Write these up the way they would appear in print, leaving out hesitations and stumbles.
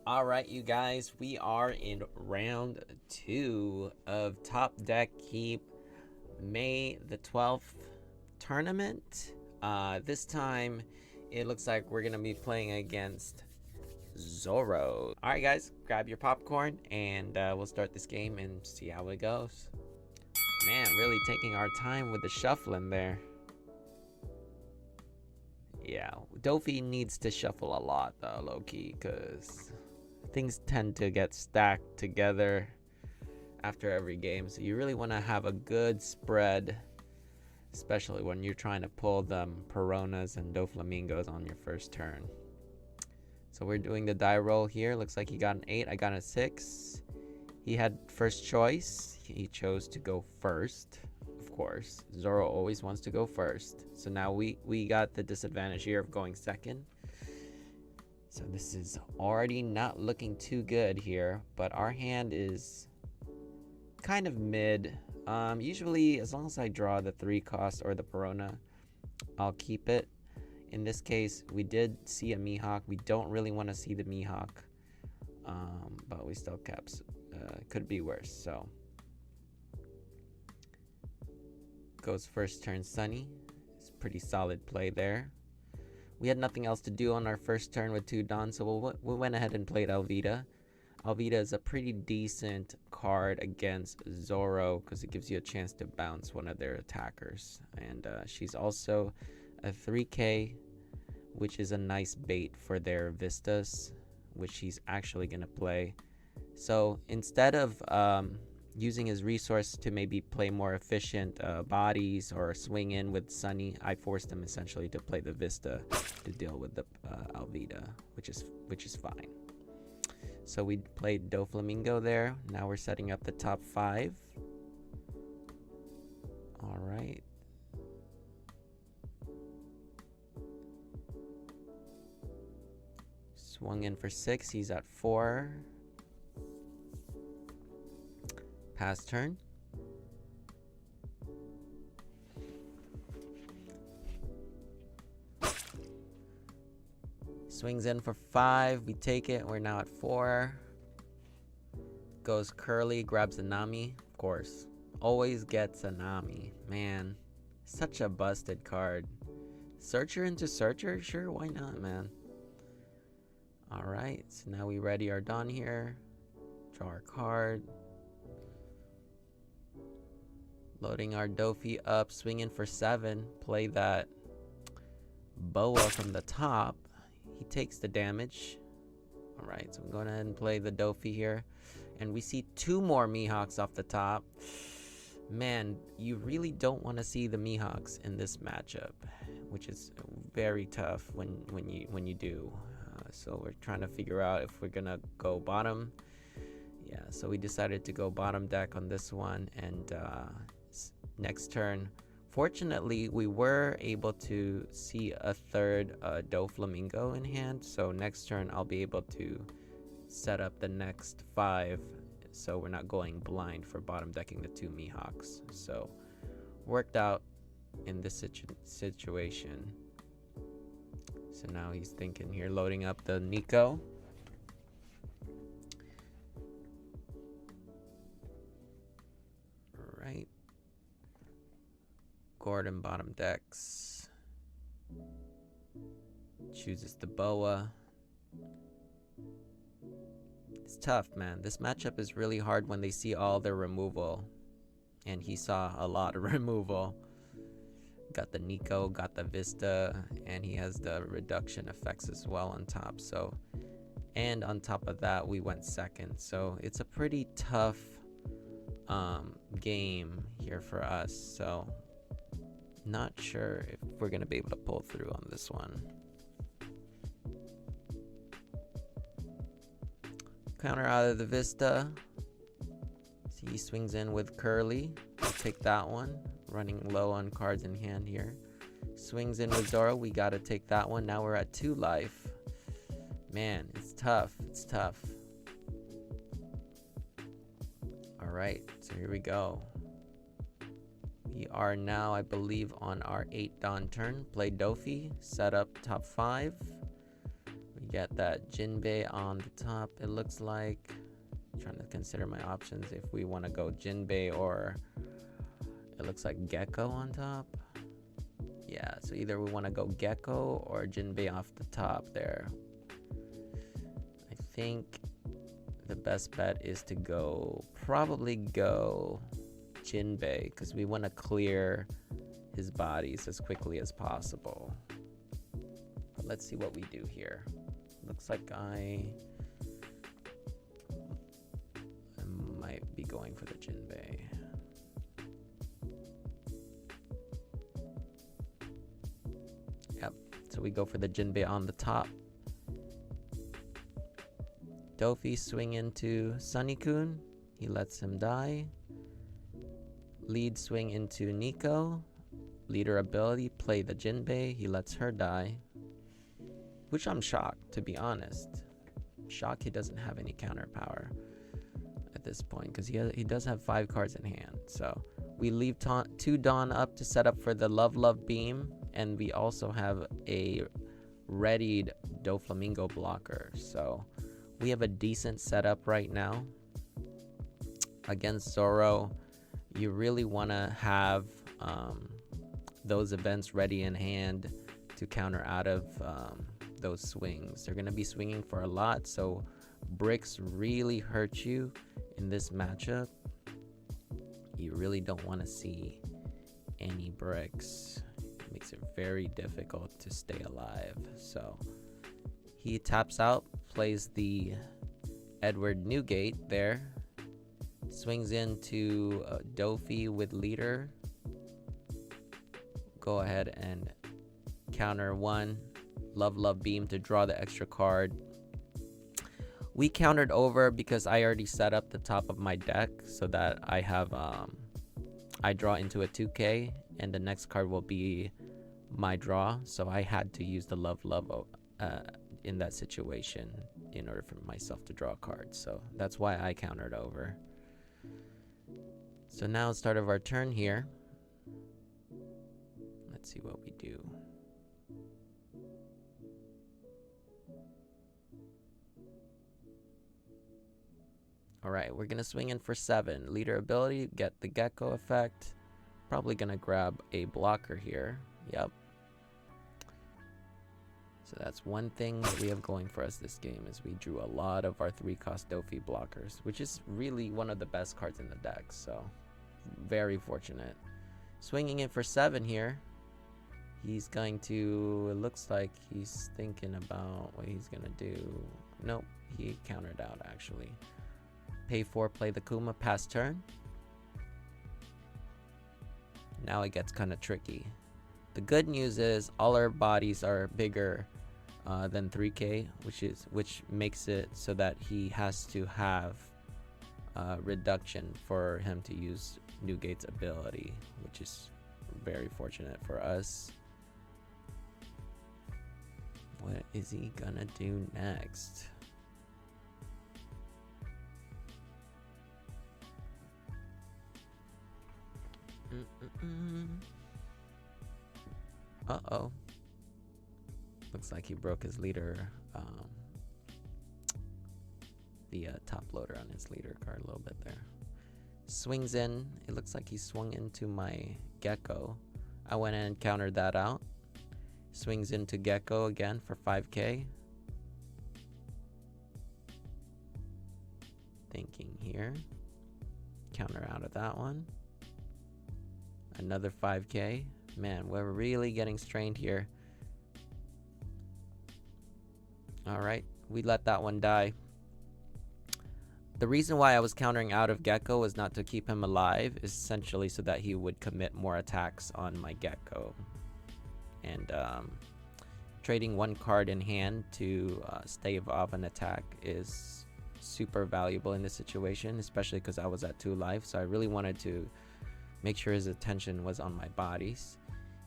All right, you guys, we are in round 2 of Top Deck Keep May the 12th tournament. This time, it looks like we're going to be playing against Zoro. All right, guys, grab your popcorn and we'll start this game and see how it goes. Man, really taking our time with the shuffling there. Yeah, Dofi needs to shuffle a lot, though, low-key, because things tend to get stacked together after every game, so you really want to have a good spread, especially when you're trying to pull them Peronas and Doflamingos on your first turn. So we're doing the die roll here. Looks like he got an 8, I got a 6. He had first choice. He chose to go first, of course. Zoro always wants to go first. So now we got the disadvantage here of going second. So this is already not looking too good here, but our hand is kind of mid. Usually, as long as I draw the 3 cost or the Perona, I'll keep it. In this case, we did see a Mihawk. We don't really want to see the Mihawk, but we still kept. Could be worse. So goes first turn Sunny. It's pretty solid play there. We had nothing else to do on our first turn with 2 Dons, so we went ahead and played Alvida. Alvida is a pretty decent card against Zoro because it gives you a chance to bounce one of their attackers. And she's also a 3K, which is a nice bait for their Vistas, which he's actually going to play. So instead of using his resource to maybe play more efficient bodies or swing in with Sunny, I forced him essentially to play the Vista to deal with the Alvida, which is fine. So we played Doflamingo there. Now we're setting up the top 5. All right. Swung in for 6. He's at 4. Pass turn. Swings in for 5. We take it. We're now at 4. Goes Curly. Grabs a Nami. Of course. Always gets a Nami. Man. Such a busted card. Searcher into Searcher? Sure, why not, man? Alright. So now we ready our Dawn here. Draw our card. Loading our Dofi up. Swinging for 7. Play that Boa from the top. He takes the damage. Alright, so I'm going ahead and play the Dofi here. And we see 2 more Mihawks off the top. Man, you really don't want to see the Mihawks in this matchup, which is very tough when you do. So we're trying to figure out if we're going to go bottom. Yeah, so we decided to go bottom deck on this one. And next turn, fortunately, we were able to see a third Doflamingo in hand. So next turn, I'll be able to set up the next 5. So we're not going blind for bottom decking the 2 Mihawks. So worked out in this situation. So now he's thinking here, loading up the Nico. All right. Gordon bottom decks. Chooses the Boa. It's tough, man. This matchup is really hard when they see all their removal. And he saw a lot of removal. Got the Nico, got the Vista, and he has the reduction effects as well on top. So, and on top of that, we went second. So it's a pretty tough game here for us. So not sure if we're gonna be able to pull through on this one. Counter out of the Vista. So he swings in with Curly. We'll take that one. Running low on cards in hand here. Swings in with Zoro. We gotta take that one. Now we're at 2 life. Man, it's tough. It's tough. Alright, so here we go. We are now, I believe, on our 8 Dawn turn. Play Dofi. Set up top 5. We get that Jinbei on the top, it looks like. I'm trying to consider my options if we want to go Jinbei or it looks like Gecko on top. Yeah, so either we want to go Gecko or Jinbei off the top there. I think the best bet is to probably go Jinbei because we want to clear his bodies as quickly as possible. But let's see what we do here. Looks like I might be going for the Jinbei. Yep, so we go for the Jinbei on the top. Dofi swing into Sunny-kun. He lets him die. Lead swing into Nico. Leader ability, play the Jinbei. He lets her die. Which I'm shocked, to be honest. Shocked he doesn't have any counter power at this point. Because he does have 5 cards in hand. So we leave 2 Dawn up to set up for the Love Beam. And we also have a readied Doflamingo blocker. So we have a decent setup right now. Against Zoro, you really want to have those events ready in hand to counter out of those swings. They're going to be swinging for a lot, so bricks really hurt you in this matchup. You really don't want to see any bricks. It makes it very difficult to stay alive. So he taps out, plays the Edward Newgate there, swings into Dofi with leader. Go ahead and counter 1 Love Beam to draw the extra card. We countered over because I already set up the top of my deck so that I have I draw into a 2K and the next card will be my draw, so I had to use the Love in that situation in order for myself to draw a card. So that's why I countered over. So now start of our turn here. Let's see what we do. Alright, we're gonna swing in for 7. Leader ability, get the Gecko effect. Probably gonna grab a blocker here. Yep. So that's one thing that we have going for us this game is we drew a lot of our 3-cost Dofi blockers, which is really one of the best cards in the deck. So very fortunate. Swinging in for 7 here. He's going to, it looks like he's thinking about what he's gonna do. Nope, he countered out actually. Pay 4, play the Kuma, pass turn. Now it gets kind of tricky. The good news is all our bodies are bigger than 3K, which makes it so that he has to have reduction for him to use Newgate's ability, which is very fortunate for us. What is he gonna do next? Uh-oh. Looks like he broke his leader, the top loader on his leader card a little bit there. Swings in. It looks like he swung into my Gecko. I went in and countered that out. Swings into Gecko again for 5K. Thinking here. Counter out of that one. Another 5K. Man, we're really getting strained here. Alright, we let that one die. The reason why I was countering out of Gecko was not to keep him alive, essentially so that he would commit more attacks on my Gecko. And trading 1 card in hand to stave off an attack is super valuable in this situation, especially because I was at 2 life, so I really wanted to make sure his attention was on my bodies.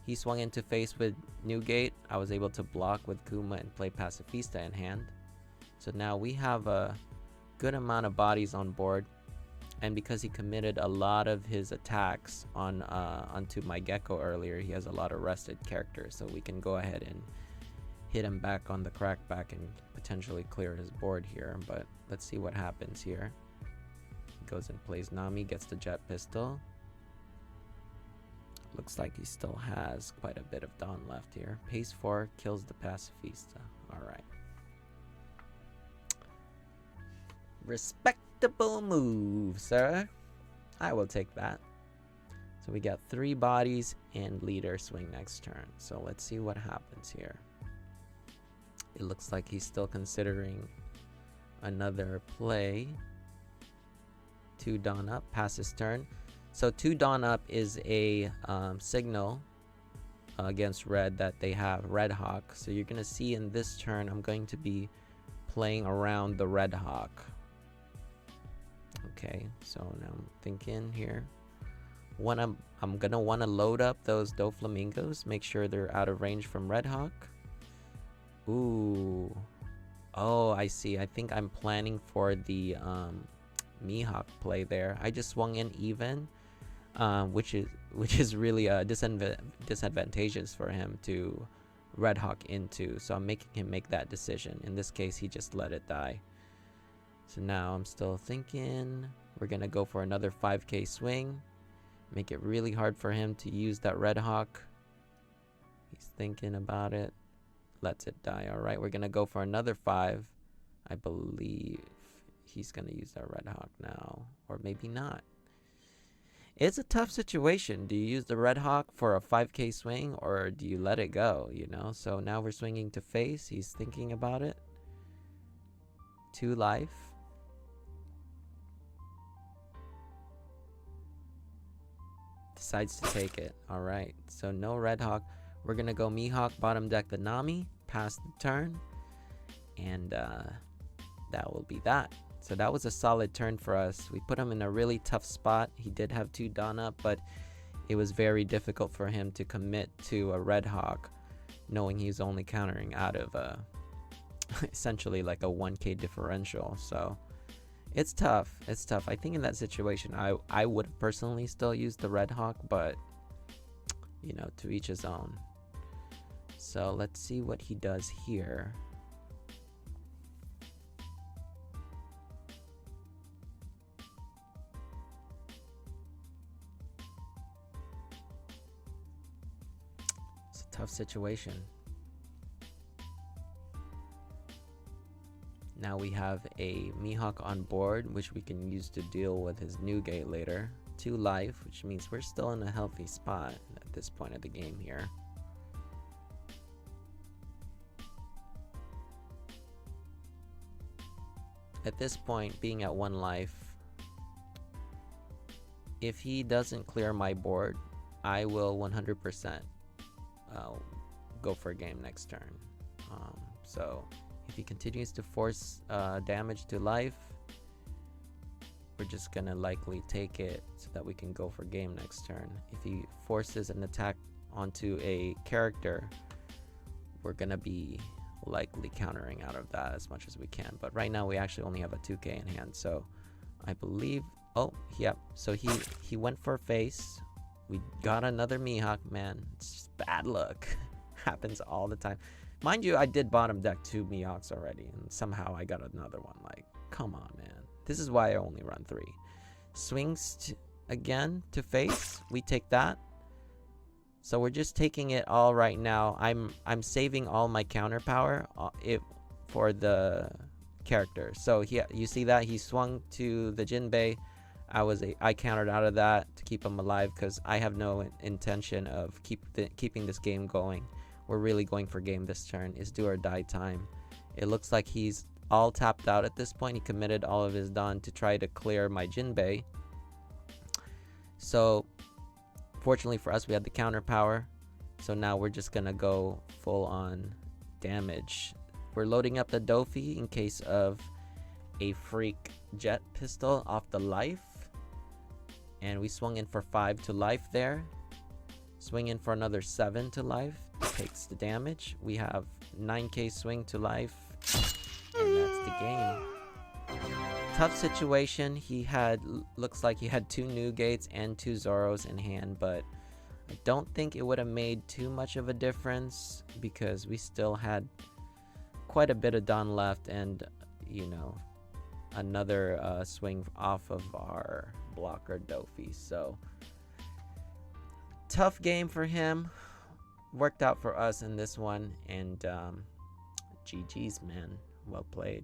He swung into face with Newgate. I was able to block with Kuma and play Pacifista in hand. So now we have a good amount of bodies on board, and because he committed a lot of his attacks onto my Gecko earlier, he has a lot of rested characters, so we can go ahead and hit him back on the crackback and potentially clear his board here. But let's see what happens here. He goes and plays Nami, gets the jet pistol. Looks like he still has quite a bit of Dawn left here. Pace 4 kills the Pacifista. Alright. Respectable move, sir. I will take that. So we got 3 bodies and leader swing next turn. So let's see what happens here. It looks like he's still considering another play. 2 Dawn up, pass his turn. So 2 Dawn up is a signal against red that they have Red Hawk. So you're going to see in this turn, I'm going to be playing around the Red Hawk. Okay, so now I'm thinking here. I'm going to want to load up those Doflamingos. Make sure they're out of range from Red Hawk. Ooh. Oh, I see. I think I'm planning for the Mihawk play there. I just swung in even. Which is really disadvantageous for him to Red Hawk into. So I'm making him make that decision. In this case, he just let it die. So now I'm still thinking we're gonna go for another 5k swing. Make it really hard for him to use that Red Hawk. He's thinking about it. Lets it die. Alright, we're gonna go for another 5. I believe he's gonna use that Red Hawk now. Or maybe not. It's a tough situation. Do you use the Red Hawk for a 5k swing or do you let it go, you know? So now we're swinging to face. He's thinking about it. 2 life. Decides to take it. Alright, so no Red Hawk. We're going to go Mihawk, bottom deck the Nami, pass the turn. And that will be that. So that was a solid turn for us. We put him in a really tough spot. He did have 2 Dawn up, but it was very difficult for him to commit to a Red Hawk, knowing he's only countering out of essentially like a 1k differential. So it's tough. It's tough. I think in that situation, I would have personally still used the Red Hawk, but you know, to each his own. So let's see what he does here. Tough situation. Now we have a Mihawk on board, which we can use to deal with his new gate later. 2 life, which means we're still in a healthy spot at this point of the game here. At this point, being at 1 life, if he doesn't clear my board, I will 100% go for a game next turn. So if he continues to force damage to life, we're just gonna likely take it so that we can go for game next turn. If he forces an attack onto a character, we're gonna be likely countering out of that as much as we can. But right now we actually only have a 2k in hand, so I believe, oh yep, so he went for face. We got another Mihawk, man. It's just bad luck. Happens all the time. Mind you, I did bottom deck 2 Mihawks already, and somehow I got another one. Like, come on, man. This is why I only run 3. Swings again to face. We take that. So we're just taking it all right now. I'm saving all my counter power for the character. So you see that he swung to the Jinbei. I countered out of that to keep him alive because I have no intention of keeping this game going. We're really going for game this turn. It's do or die time. It looks like he's all tapped out at this point. He committed all of his Dawn to try to clear my Jinbei. So fortunately for us, we had the counter power. So now we're just gonna go full on damage. We're loading up the Dofi in case of a freak jet pistol off the life. And we swung in for 5 to life there. Swing in for another 7 to life. Takes the damage. We have 9k swing to life. And that's the game. Tough situation. Looks like he had 2 new gates and 2 Zoros in hand. But I don't think it would have made too much of a difference because we still had quite a bit of Don left, and you know, another swing off of our blocker Dofi. So tough game for him. Worked out for us in this one, and GG's, man. Well played.